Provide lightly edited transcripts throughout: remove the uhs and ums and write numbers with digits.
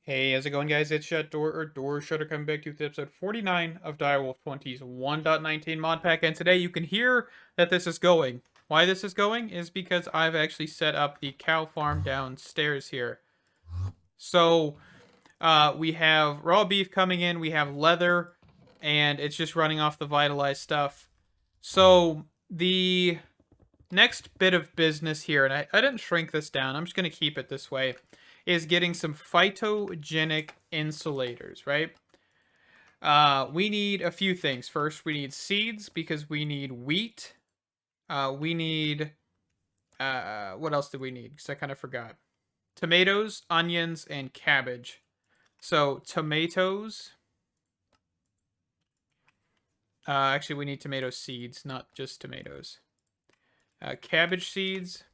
Hey, how's it going, guys? It's Door Shutter coming back to you with episode 49 of Direwolf20's 1.19 mod pack, and today you can hear that this is going. Why this is going is because I've actually set up the cow farm downstairs here. So, we have raw beef coming in, we have leather, and it's just running off the vitalized stuff. So, the next bit of business here, and I didn't shrink this down, I'm just going to keep it this way, is getting some phytogenic insulators, right? We need a few things. First, we need seeds because we need wheat. We need, what else do we need? Because I kind of forgot. Tomatoes, onions, and cabbage. So, tomatoes. Actually, we need tomato seeds, not just tomatoes. Cabbage seeds.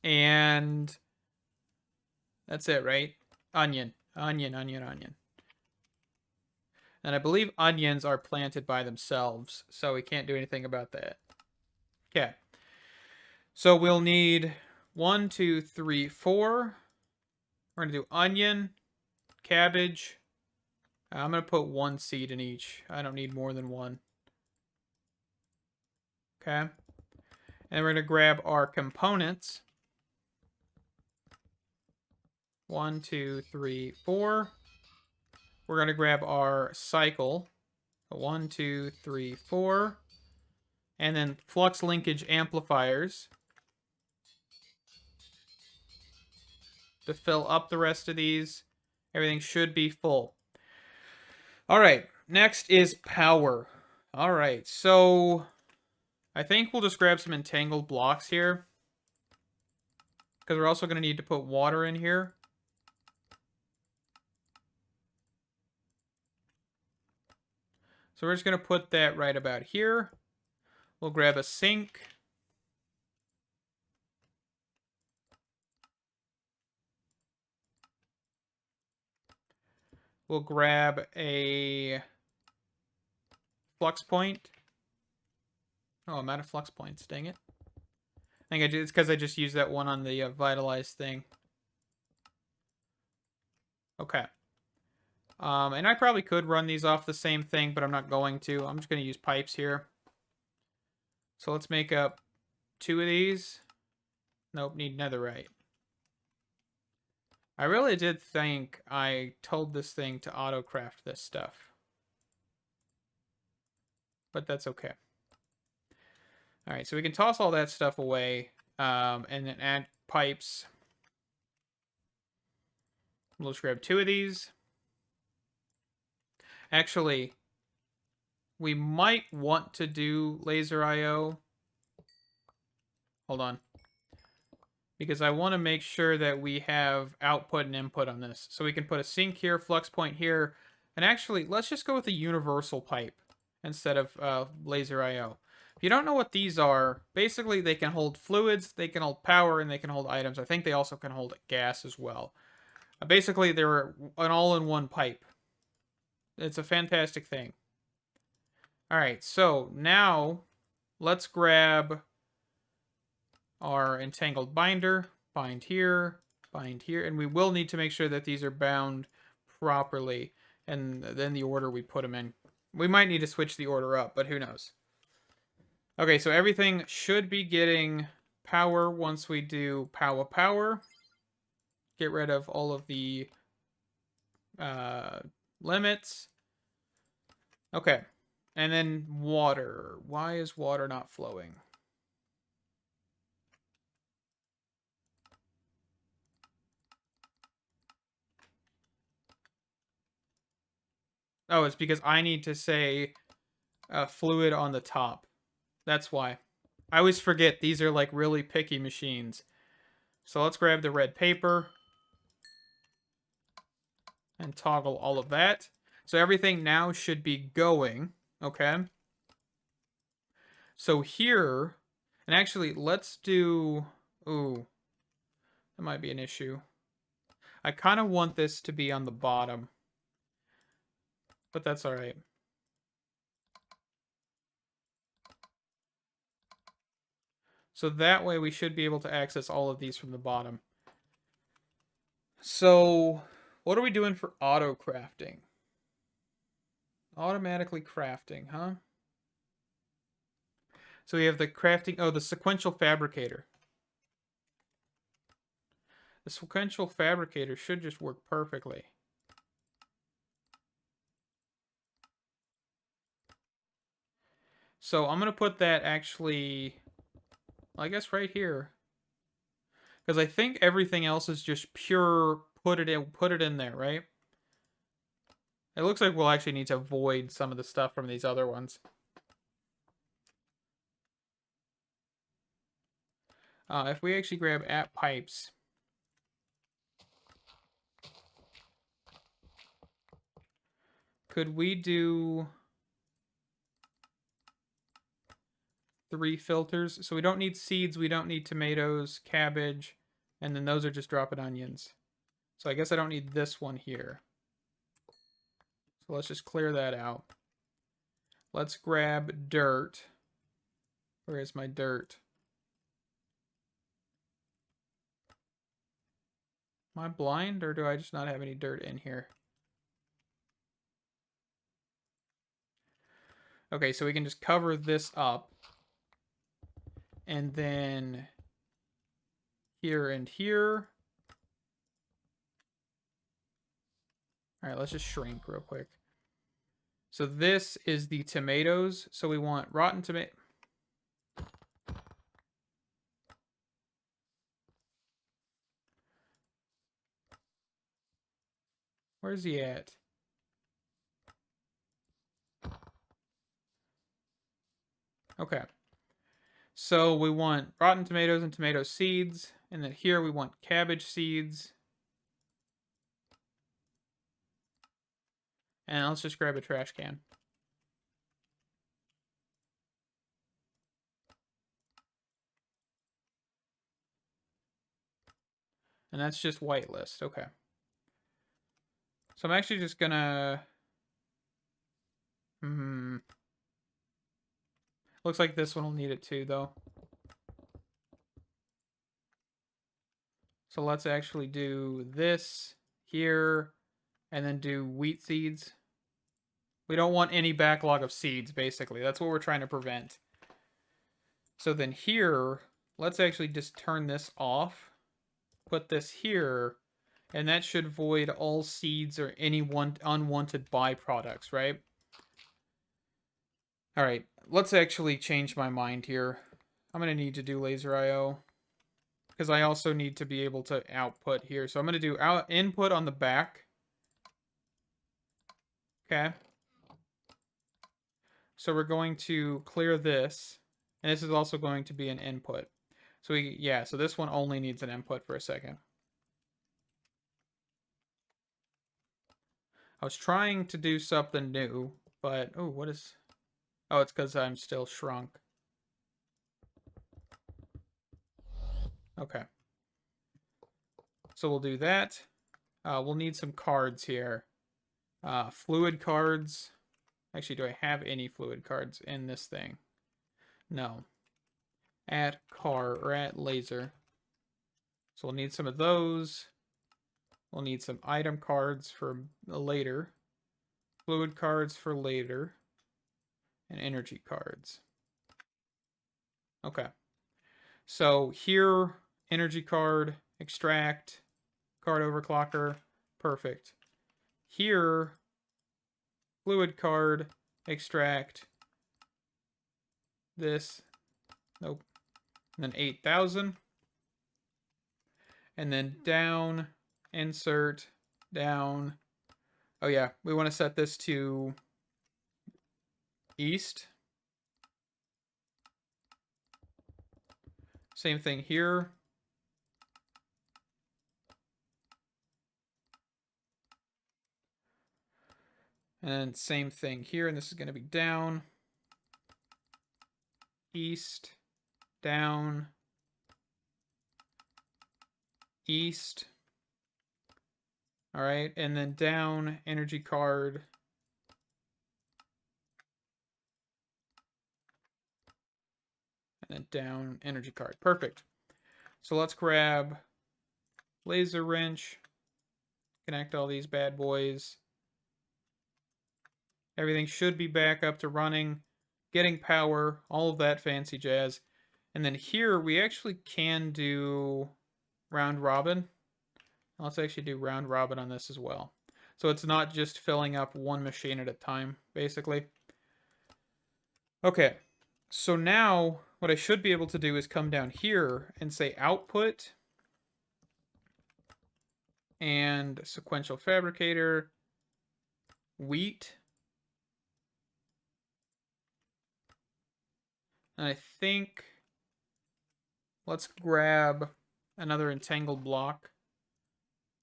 And that's it, right? Onion. Onion. And I believe onions are planted by themselves, so we can't do anything about that. Okay. So we'll need 1, 2, 3, 4. We're going to do onion, cabbage. I'm going to put 1 seed in each. I don't need more than 1. Okay. And we're going to grab our components. 1, 2, 3, 4. We're going to grab our cycle. 1, 2, 3, 4. And then flux linkage amplifiers to fill up the rest of these. Everything should be full. All right, next is power. All right, so I think we'll just grab some entangled blocks here, because we're also going to need to put water in here. So we're just going to put that right about here. We'll grab a sink. We'll grab a flux point. Oh, I'm out of flux points, dang it. I think it's because I just used that one on the vitalized thing. Okay. And I probably could run these off the same thing, but I'm not going to. I'm just going to use pipes here. So let's make up 2 of these. Nope, need netherite. I really did think I told this thing to auto-craft this stuff. But that's okay. Alright, so we can toss all that stuff away. And then add pipes. We'll just grab 2 of these. Actually, we might want to do laser IO. Hold on. Because I want to make sure that we have output and input on this. So we can put a sink here, flux point here. And actually, let's just go with a universal pipe instead of laser IO. If you don't know what these are, basically they can hold fluids, they can hold power, and they can hold items. I think they also can hold gas as well. Basically, they're an all-in-one pipe. It's a fantastic thing. All right, so now let's grab our entangled binder, bind here, and we will need to make sure that these are bound properly, and then the order we put them in. We might need to switch the order up, but who knows. Okay, so everything should be getting power once we do power. Get rid of all of the limits. Okay, and then water. Why is water not flowing? Oh, it's because I need to say fluid on the top. That's why. I always forget these are like really picky machines. So let's grab the red paper and toggle all of that. So everything now should be going, okay? So here, and actually let's do, ooh, that might be an issue. I kind of want this to be on the bottom, but that's all right. So that way we should be able to access all of these from the bottom. So What are we doing for auto crafting? Automatically crafting, huh? So we have the crafting, oh, the sequential fabricator. The sequential fabricator should just work perfectly. So I'm going to put that actually, I guess right here. Because I think everything else is just pure put it in there, right? It looks like we'll actually need to void some of the stuff from these other ones. If we actually grab app pipes, could we do 3 filters? So we don't need seeds, we don't need tomatoes, cabbage, and then those are just dropping onions. So I guess I don't need this one here. So let's just clear that out. Let's grab dirt. Where is my dirt? Am I blind, or do I just not have any dirt in here? Okay, so we can just cover this up. And then here and here. All right, let's just shrink real quick. So this is the tomatoes. So we want rotten tomato. Where's he at? Okay. So we want rotten tomatoes and tomato seeds. And then here we want cabbage seeds. And let's just grab a trash can. And that's just whitelist. Okay. So I'm actually just gonna... Looks like this one will need it too, though. So let's actually do this here, and then do wheat seeds. We don't want any backlog of seeds, basically. That's what we're trying to prevent. So then here, let's actually just turn this off. Put this here, and that should void all seeds or any unwanted byproducts, right? All right, let's actually change my mind here. I'm going to need to do laser IO because I also need to be able to output here. So I'm going to do input on the back. Okay. So we're going to clear this, and this is also going to be an input. So so this one only needs an input for a second. I was trying to do something new, but, oh, what is... Oh, it's because I'm still shrunk. Okay. So we'll do that. We'll need some cards here. Fluid cards. Actually, do I have any fluid cards in this thing? No. Add car or add laser. So we'll need some of those. We'll need some item cards for later. Fluid cards for later. And energy cards. Okay. So here, energy card, extract, card overclocker, perfect. Here, fluid card, extract, this, nope, and then 8,000. And then down, insert, down. Oh yeah, we want to set this to east. Same thing here. And same thing here, and this is going to be down, east, down, east. All right, and then down, energy card. And then down, energy card. Perfect. So let's grab laser wrench. Connect all these bad boys. Everything should be back up to running, getting power, all of that fancy jazz. And then here we actually can do round robin. Let's actually do round robin on this as well. So it's not just filling up one machine at a time, basically. Okay, so now what I should be able to do is come down here and say output and sequential fabricator, wheat. And I think let's grab another entangled block.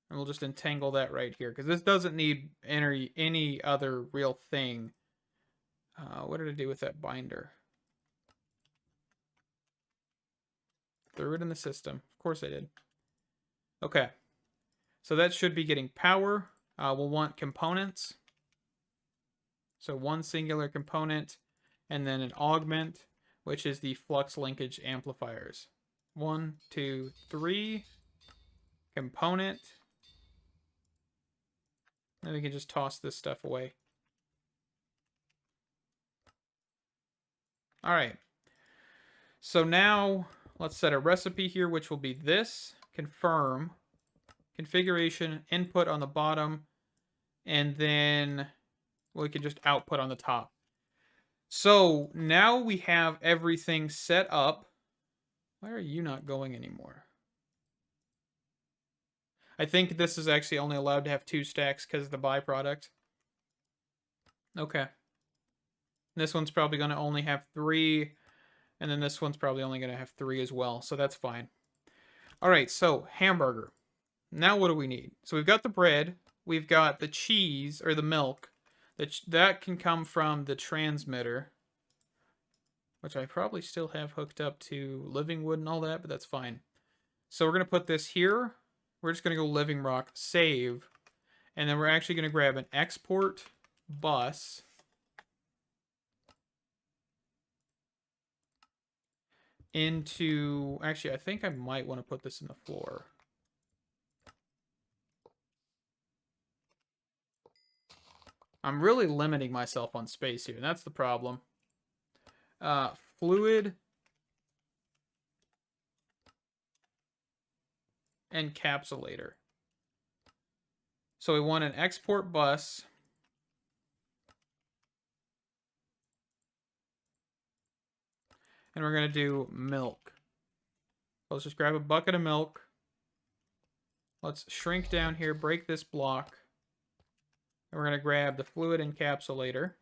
And we'll just entangle that right here, because this doesn't need any other real thing. What did I do with that binder? Threw it in the system. Of course I did. Okay. So that should be getting power. We'll want components. So one singular component, and then an augment, which is the flux linkage amplifiers. 1, 2, 3. Component. And we can just toss this stuff away. All right. So now let's set a recipe here, which will be this. Confirm. Configuration. Input on the bottom. And then we can just output on the top. So now we have everything set up. Why are you not going anymore? I think this is actually only allowed to have 2 stacks because of the byproduct. Okay. This one's probably going to only have 3. And then this one's probably only going to have 3 as well. So that's fine. All right, so hamburger. Now what do we need? So we've got the bread. We've got the cheese, or the milk. That can come from the transmitter, which I probably still have hooked up to living wood and all that, but that's fine. So we're going to put this here. We're just going to go living rock, save. And then we're actually going to grab an export bus. Into, actually, I think I might want to put this in the floor. I'm really limiting myself on space here. That's the problem. Fluid encapsulator. So we want an export bus. And we're going to do milk. Let's just grab a bucket of milk. Let's shrink down here, break this block. And we're going to grab the fluid encapsulator.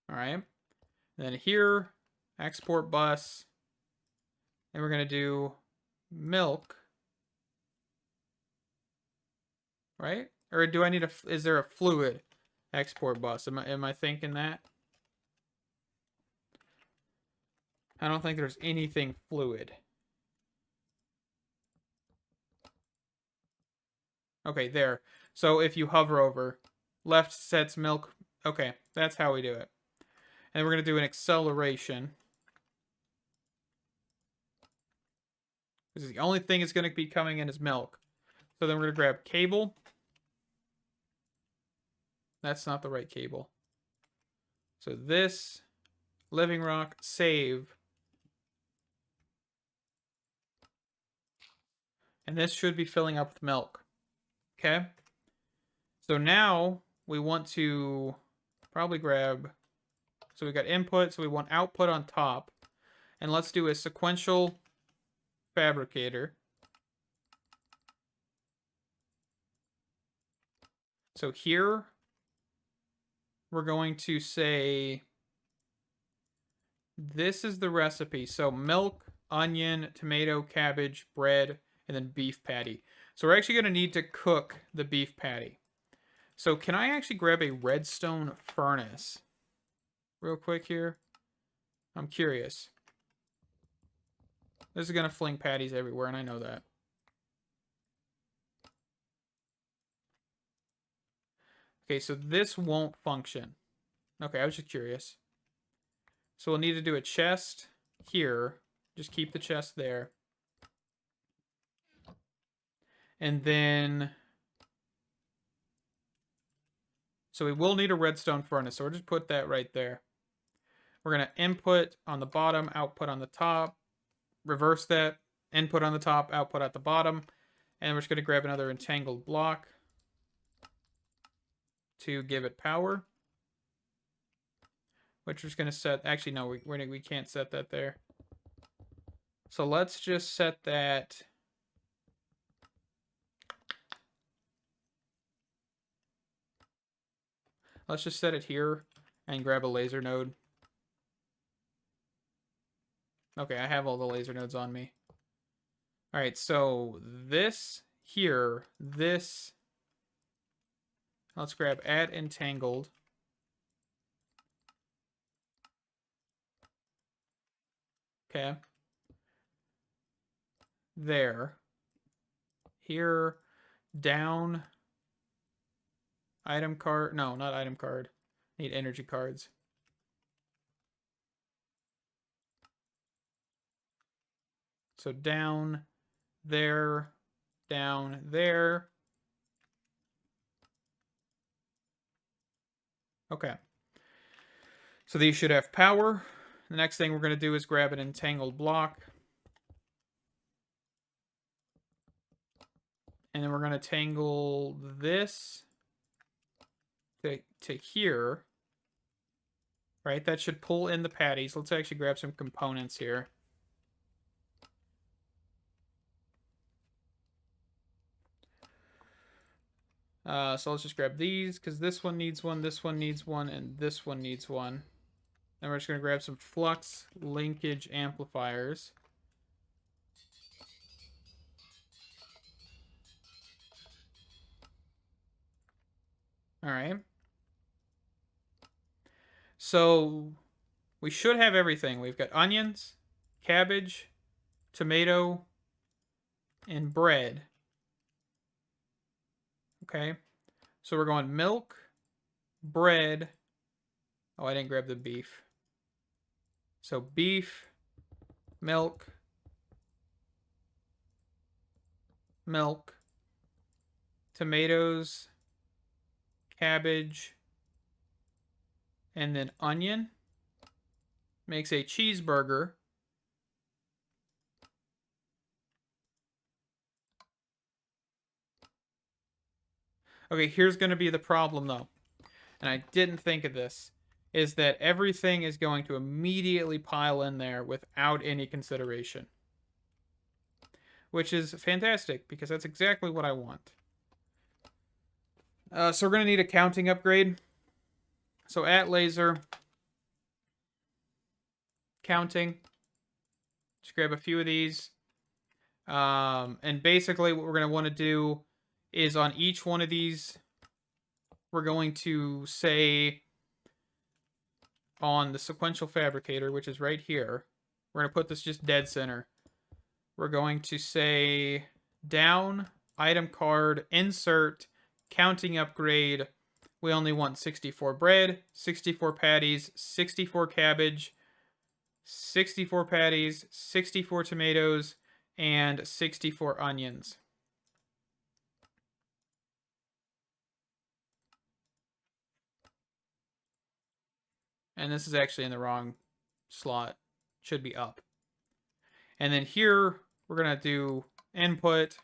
All right. And then here, export bus. And we're going to do milk. Right? Or do I need is there a fluid export bus? Am I thinking that? I don't think there's anything fluid. Okay, there. So if you hover over, left sets milk. Okay, that's how we do it. And we're going to do an acceleration. This is the only thing that's going to be coming in is milk. So then we're going to grab cable. That's not the right cable. So this, living rock, save. And this should be filling up with milk. Okay. So now we want to probably grab, so we got input, so we want output on top. And let's do a sequential fabricator. So here we're going to say this is the recipe. So milk, onion, tomato, cabbage, bread, and then beef patty. So we're actually going to need to cook the beef patty. So can I actually grab a redstone furnace real quick here? I'm curious. This is going to fling patties everywhere, and I know that. Okay, so this won't function. Okay, I was just curious. So we'll need to do a chest here. Just keep the chest there. And then So we will need a redstone furnace. So we'll just put that right there. We're going to input on the bottom, output on the top. Reverse that. Input on the top, output at the bottom. And we're just going to grab another entangled block to give it power. Which we're just going to set... Actually, no, we can't set that there. So let's just set that... Let's just set it here and grab a laser node. Okay, I have all the laser nodes on me. All right, so this here, this... Let's grab add entangled. Okay. There. Here, down... Item card. No, not item card. Need energy cards. So down there, down there. Okay. So these should have power. The next thing we're going to do is grab an entangled block. And then we're going to tangle this to here. Right? That should pull in the patties. Let's actually grab some components here. So let's just grab these, because this one needs one, this one needs one, and this one needs one. And we're just going to grab some flux linkage amplifiers. Alright. So we should have everything. We've got onions, cabbage, tomato, and bread. Okay. So we're going milk, bread. Oh, I didn't grab the beef. So beef, milk, tomatoes, cabbage, and then onion. Makes a cheeseburger. Okay, here's going to be the problem, though. And I didn't think of this. Is that everything is going to immediately pile in there without any consideration. Which is fantastic, because that's exactly what I want. So we're going to need a counting upgrade. So at laser, counting. Just grab a few of these. And basically what we're going to want to do is on each one of these, we're going to say on the sequential fabricator, which is right here, we're going to put this just dead center. We're going to say down, item card, insert, counting upgrade. We only want 64 bread, 64 patties, 64 cabbage, 64 patties, 64 tomatoes, and 64 onions. And this is actually in the wrong slot. Should be up. And then here, we're going to do input.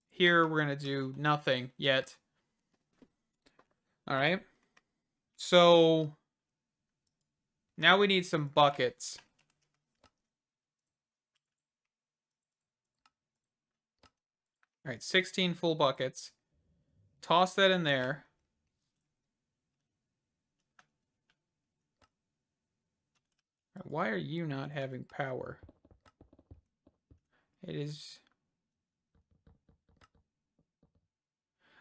Here, we're going to do nothing yet. All right. So now we need some buckets. All right, 16 full buckets. Toss that in there. Why are you not having power? It is...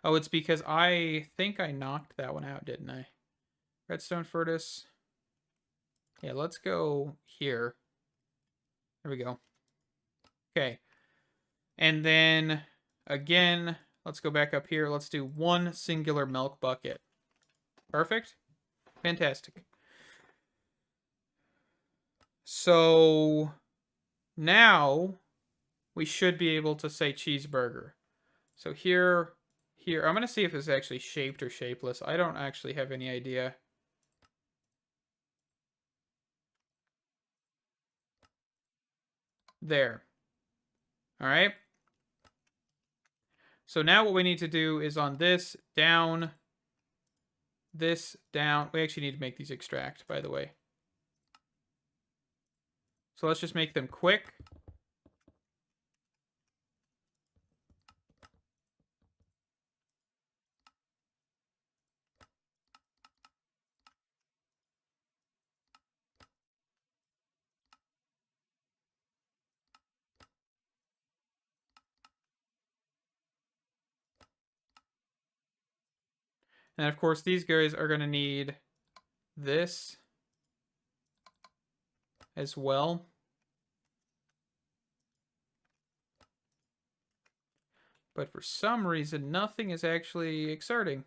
Oh, it's because I think I knocked that one out, didn't I? Redstone furnace. Yeah, let's go here. There we go. Okay. And then, again, let's go back up here. Let's do one singular milk bucket. Perfect. Fantastic. So now we should be able to say cheeseburger. So here, here. I'm going to see if it's actually shaped or shapeless. I don't actually have any idea. There. All right. So now what we need to do is on this, down, this, down. We actually need to make these extract, by the way. So let's just make them quick. And of course, these guys are going to need this as well. But for some reason, nothing is actually exerting.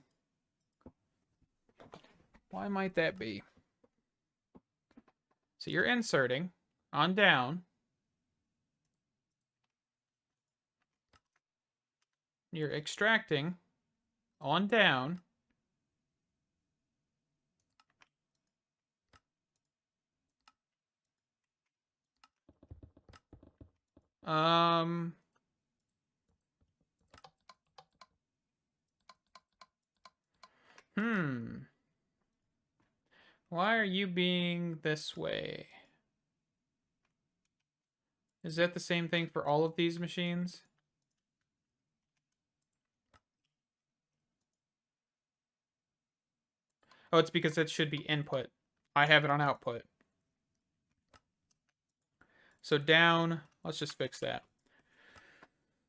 Why might that be? So you're inserting on down. You're extracting on down. Why are you being this way? Is that the same thing for all of these machines? Oh, it's because it should be input. I have it on output. So down, let's just fix that.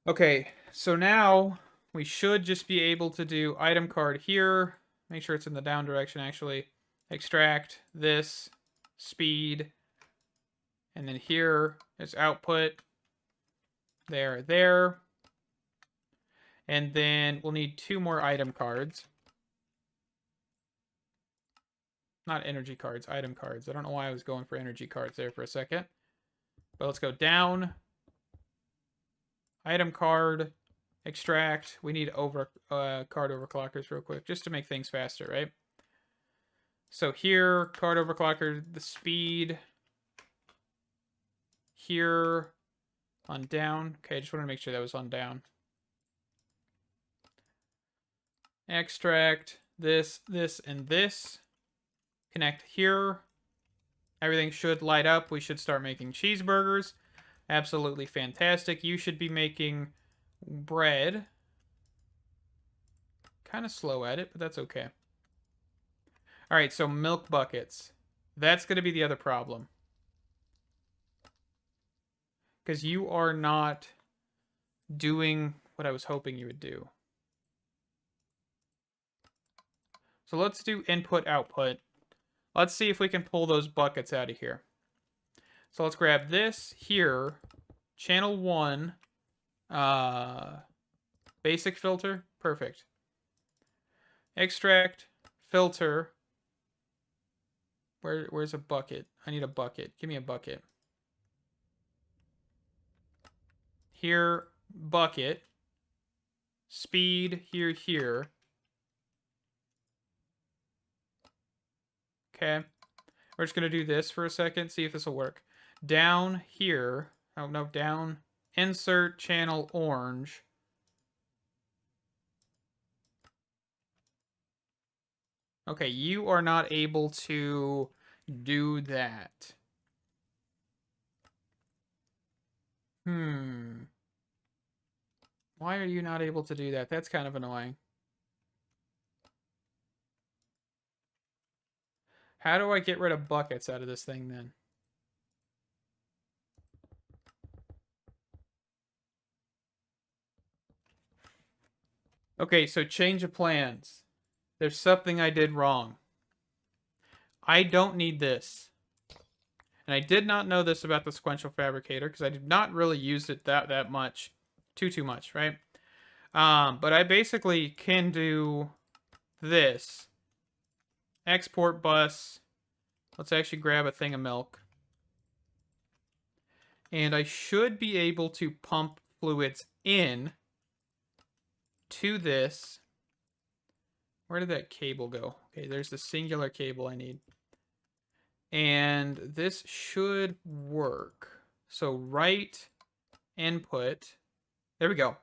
Okay, so now we should just be able to do item card here. Make sure it's in the down direction, actually. Extract this, speed, and then here is output. There. And then we'll need 2 more item cards. Not energy cards, item cards. I don't know why I was going for energy cards there for a second. But let's go down. Item card, extract. We need card overclockers real quick, just to make things faster, right? So here, card overclocker, the speed. Here, on down. Okay, I just want to make sure that was on down. Extract, this, and this. Connect here. Everything should light up. We should start making cheeseburgers. Absolutely fantastic. You should be making bread. Kind of slow at it, but that's okay. All right, so milk buckets. That's going to be the other problem. Because you are not doing what I was hoping you would do. So let's do input, output. Let's see if we can pull those buckets out of here. So let's grab this here. Channel 1. Basic filter. Perfect. Extract. Filter. Where's a bucket? I need a bucket. Give me a bucket. Here, bucket. Speed, here. Okay. We're just going to do this for a second, see if this will work. Down here. Oh, no, down. Insert channel orange. Okay, you are not able to do that. Why are you not able to do that? That's kind of annoying. How do I get rid of buckets out of this thing then? Okay, so change of plans. There's something I did wrong. I don't need this. And I did not know this about the sequential fabricator because I did not really use it that much. Too much, right? But I basically can do this. Export bus. Let's actually grab a thing of milk. And I should be able to pump fluids in. to this. Where did that cable go? Okay, there's the singular cable I need. And this should work. So right input. There we go.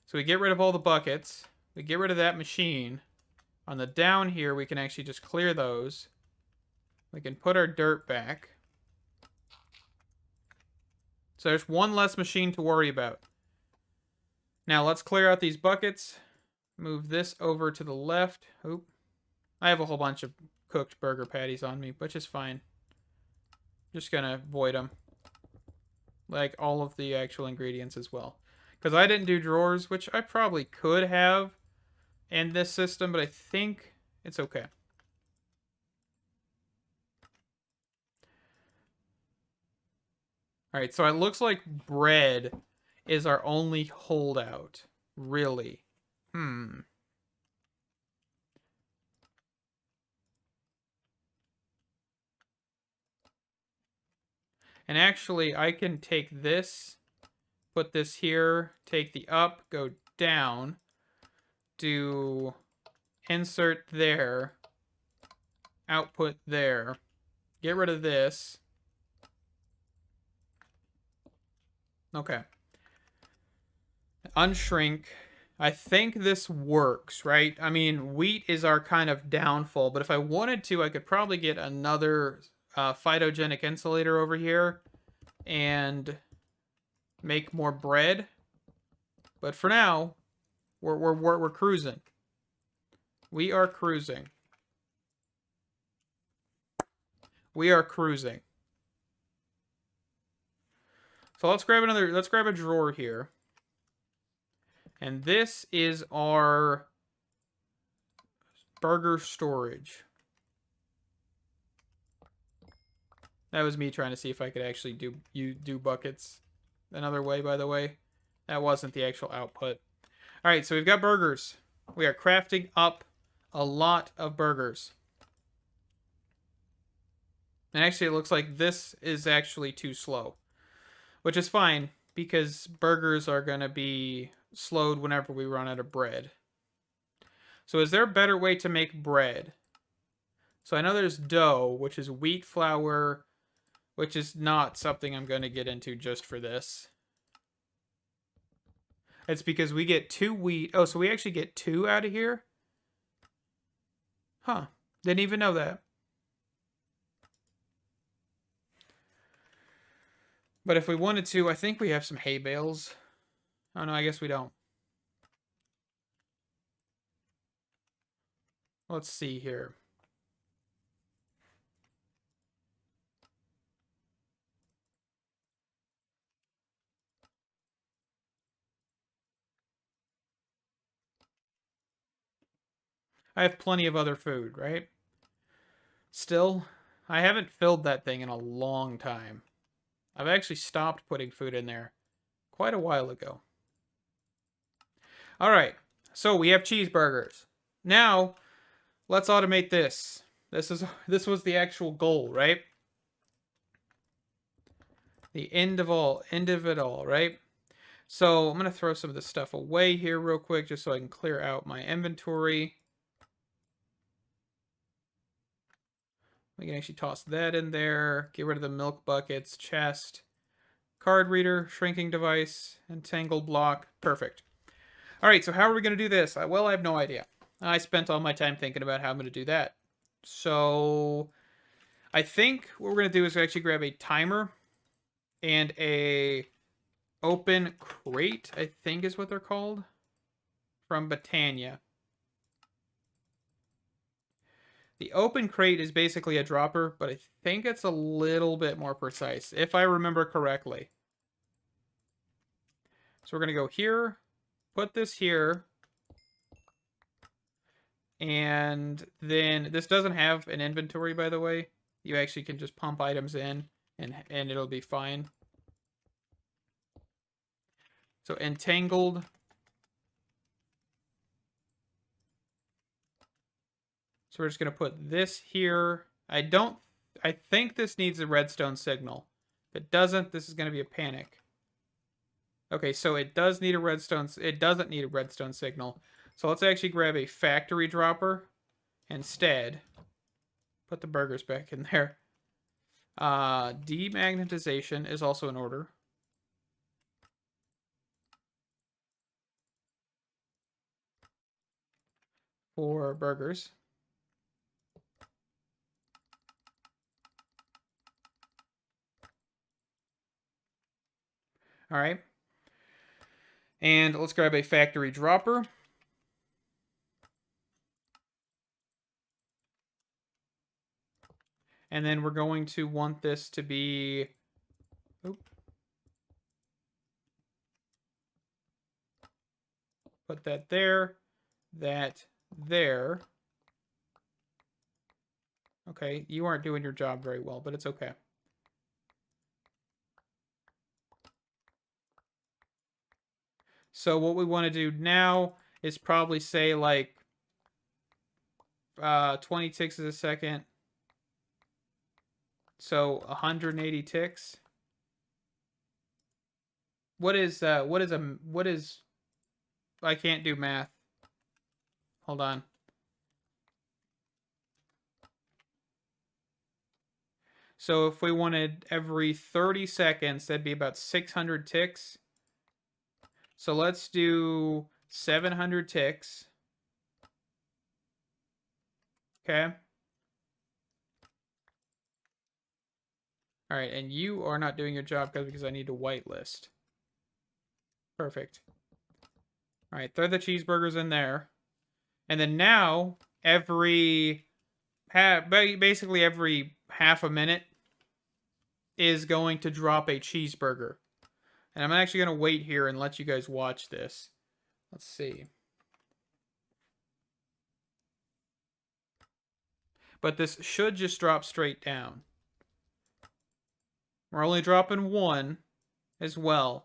So we get rid of all the buckets. We get rid of that machine. On the down here, we can actually just clear those. We can put our dirt back. So there's one less machine to worry about. Now let's clear out these buckets. Move this over to the left. Oop. I have a whole bunch of cooked burger patties on me, which is fine. Just gonna void them. Like all of the actual ingredients as well. Because I didn't do drawers, which I probably could have in this system, but I think it's okay. Alright, so it looks like bread is our only holdout. Really. And actually, I can take this, put this here, take the up, go down, do insert there, output there, get rid of this. Okay. Unshrink. I think this works, right? I mean, wheat is our kind of downfall, but if I wanted to, I could probably get another phytogenic insulator over here and make more bread. But for now, we're cruising. We are cruising. We are cruising. So let's grab a drawer here. And this is our burger storage. That was me trying to see if I could actually do buckets another way, by the way. That wasn't the actual output. All right, so we've got burgers. We are crafting up a lot of burgers. And actually, it looks like this is actually too slow, which is fine because burgers are going to be slowed whenever we run out of bread. So is there a better way to make bread? So I know there's dough, which is wheat flour, which is not something I'm going to get into just for this. It's because we get 2 wheat. Oh, so we actually get 2 out of here? Huh. Didn't even know that. But if we wanted to, I think we have some hay bales. Oh, no, I guess we don't. Let's see here. I have plenty of other food, right? Still, I haven't filled that thing in a long time. I've actually stopped putting food in there quite a while ago. All right, so we have cheeseburgers. Now, let's automate this. This was the actual goal, right? The end of it all, right? So I'm gonna throw some of this stuff away here real quick just so I can clear out my inventory. We can actually toss that in there. Get rid of the milk buckets, chest, card reader, shrinking device, entangled block. Perfect. All right, so how are we going to do this? Well, I have no idea. I spent all my time thinking about how I'm going to do that. So I think what we're going to do is actually grab a timer and a open crate, I think is what they're called, from Botania. The open crate is basically a dropper, but I think it's a little bit more precise, if I remember correctly. So we're going to go here, put this here, and then this doesn't have an inventory, by the way. You actually can just pump items in, and it'll be fine. So entangled. So we're just going to put this here. I think this needs a redstone signal. If it doesn't, this is going to be a panic. Okay, so it does need a redstone. It doesn't need a redstone signal. So let's actually grab a factory dropper instead. Put the burgers back in there. Demagnetization is also in order. For burgers. All right. And let's grab a factory dropper. And then we're going to want this to be... Oop. Put that there. That there. Okay, you aren't doing your job very well, but it's okay. So what we want to do now is probably say like 20 ticks a second. So 180 ticks. What is I can't do math. Hold on. So if we wanted every 30 seconds, that'd be about 600 ticks. So let's do 700 ticks. Okay. All right, and you are not doing your job because I need to whitelist. Perfect. All right, throw the cheeseburgers in there. And then now, basically every half a minute is going to drop a cheeseburger. And I'm actually going to wait here and let you guys watch this. Let's see. But this should just drop straight down. We're only dropping one as well.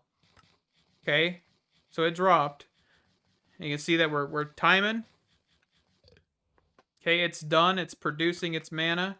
Okay, so it dropped. And you can see that we're timing. Okay, it's done. It's producing its mana.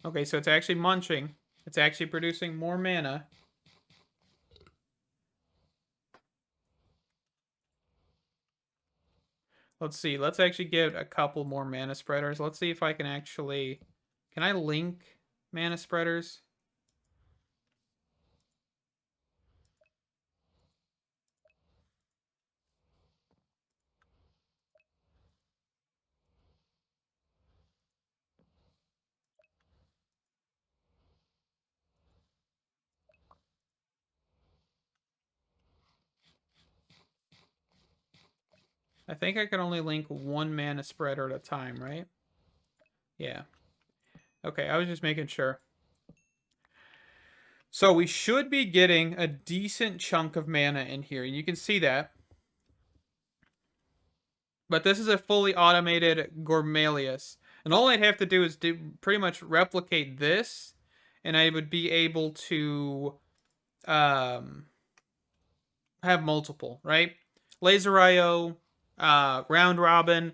Okay, so it's actually munching. It's actually producing more mana. Let's see. Let's actually get a couple more mana spreaders. Let's see if I can actually... Can I link mana spreaders? I think I can only link one mana spreader at a time, right? Yeah. Okay, I was just making sure. So we should be getting a decent chunk of mana in here. And you can see that. But this is a fully automated Gourmaryllis. And all I'd have to do is pretty much replicate this. And I would be able to have multiple, right? Laser IO, round robin,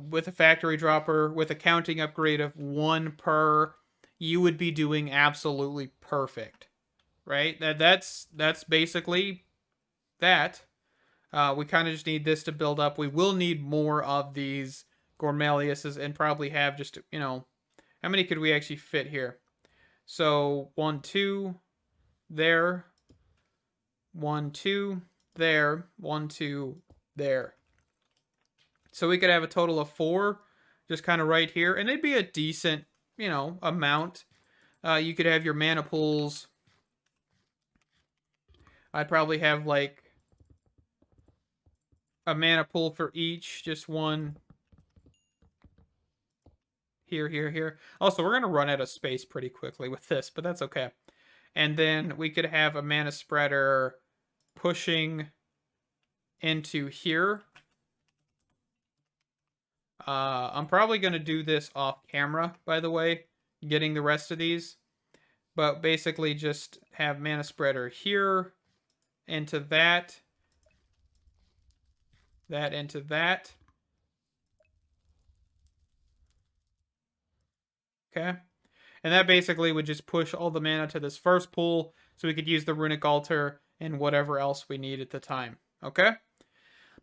with a factory dropper, with a counting upgrade of 1 per, you would be doing absolutely perfect, right? That's basically that. We kind of just need this to build up. We will need more of these Gourmaryllises and probably have just, you know, how many could we actually fit here? So 1, 2, there, 1, 2, there, 1, 2, there. So we could have a total of 4 just kind of right here. And they'd be a decent, you know, amount. You could have your mana pools. I'd probably have like a mana pool for each. Just one. Here, here, here. Also, we're going to run out of space pretty quickly with this, but that's okay. And then we could have a mana spreader pushing into here. I'm probably going to do this off camera, by the way, getting the rest of these. But basically just have mana spreader here, into that into that. Okay. And that basically would just push all the mana to this first pool, so we could use the Runic Altar and whatever else we need at the time. Okay?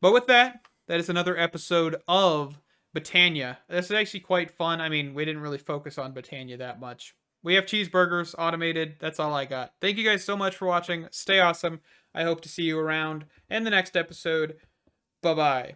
But with that, that is another episode of Botania. This is actually quite fun. I mean, we didn't really focus on Botania that much. We have cheeseburgers automated. That's all I got. Thank you guys so much for watching. Stay awesome. I hope to see you around in the next episode. Bye-bye.